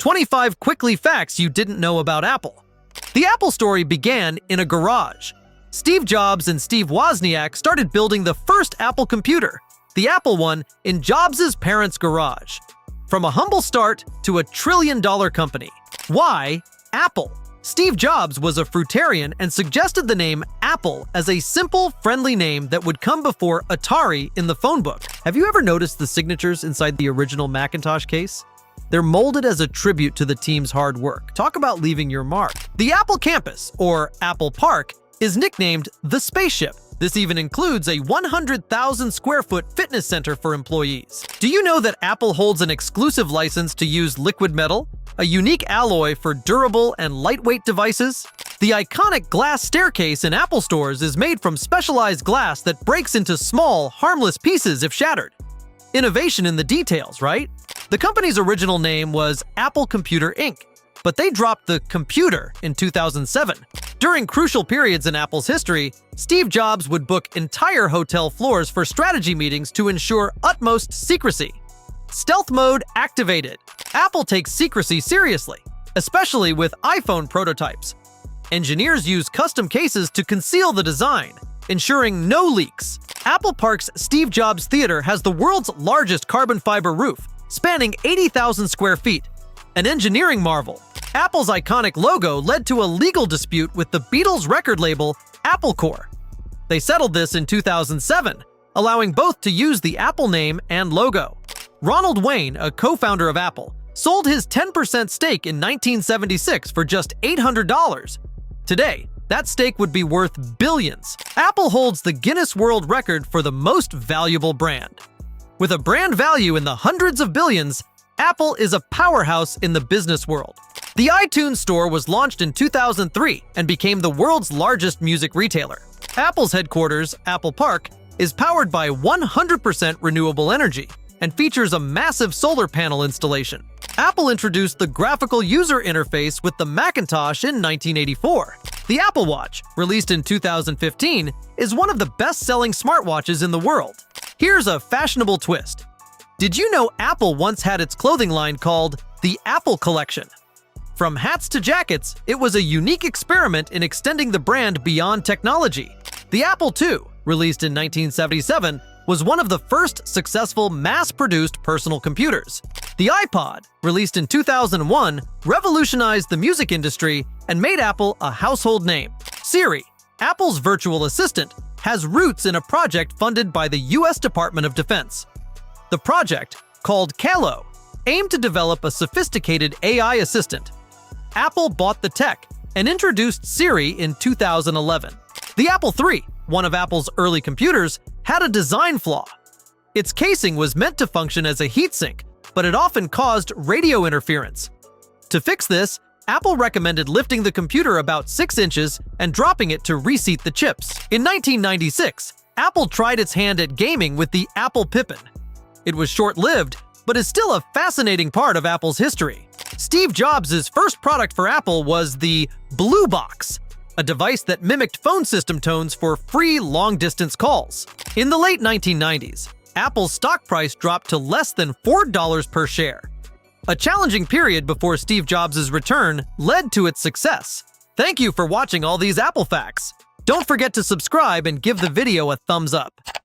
25 quickly facts you didn't know about Apple. The Apple story began in a garage. Steve Jobs and Steve Wozniak started building the first Apple computer, the Apple I, in Jobs' parents' garage. From a humble start to a trillion-dollar company. Why Apple? Steve Jobs was a fruitarian and suggested the name Apple as a simple, friendly name that would come before Atari in the phone book. Have you ever noticed the signatures inside the original Macintosh case? They're molded as a tribute to the team's hard work. Talk about leaving your mark. The Apple Campus, or Apple Park, is nicknamed the Spaceship. This even includes a 100,000 square foot fitness center for employees. Do you know that Apple holds an exclusive license to use liquid metal, a unique alloy for durable and lightweight devices? The iconic glass staircase in Apple stores is made from specialized glass that breaks into small, harmless pieces if shattered. Innovation in the details, right? The company's original name was Apple Computer Inc., but they dropped the computer in 2007. During crucial periods in Apple's history, Steve Jobs would book entire hotel floors for strategy meetings to ensure utmost secrecy. Stealth mode activated. Apple takes secrecy seriously, especially with iPhone prototypes. Engineers use custom cases to conceal the design, ensuring no leaks. Apple Park's Steve Jobs Theater has the world's largest carbon fiber roof, spanning 80,000 square feet. An engineering marvel. Apple's iconic logo led to a legal dispute with the Beatles record label Apple Corps. They settled this in 2007, allowing both to use the Apple name and logo. Ronald Wayne, a co-founder of Apple, sold his 10% stake in 1976 for just $800. Today, that stake would be worth billions. Apple holds the Guinness World Record for the most valuable brand. With a brand value in the hundreds of billions, Apple is a powerhouse in the business world. The iTunes Store was launched in 2003 and became the world's largest music retailer. Apple's headquarters, Apple Park, is powered by 100% renewable energy and features a massive solar panel installation. Apple introduced the graphical user interface with the Macintosh in 1984. The Apple Watch, released in 2015, is one of the best-selling smartwatches in the world. Here's a fashionable twist. Did you know Apple once had its clothing line called the Apple Collection? From hats to jackets, it was a unique experiment in extending the brand beyond technology. The Apple II, released in 1977, was one of the first successful mass-produced personal computers. The iPod, released in 2001, revolutionized the music industry and made Apple a household name. Siri, Apple's virtual assistant, has roots in a project funded by the U.S. Department of Defense. The project, called Kalo, aimed to develop a sophisticated AI assistant. Apple bought the tech and introduced Siri in 2011. The Apple III, one of Apple's early computers, had a design flaw. Its casing was meant to function as a heatsink, but it often caused radio interference. To fix this, Apple recommended lifting the computer about 6 inches and dropping it to reseat the chips. In 1996, Apple tried its hand at gaming with the Apple Pippin. It was short-lived, but is still a fascinating part of Apple's history. Steve Jobs' first product for Apple was the Blue Box, a device that mimicked phone system tones for free long-distance calls. In the late 1990s, Apple's stock price dropped to less than $4 per share. A challenging period before Steve Jobs' return led to its success. Thank you for watching all these Apple facts. Don't forget to subscribe and give the video a thumbs up.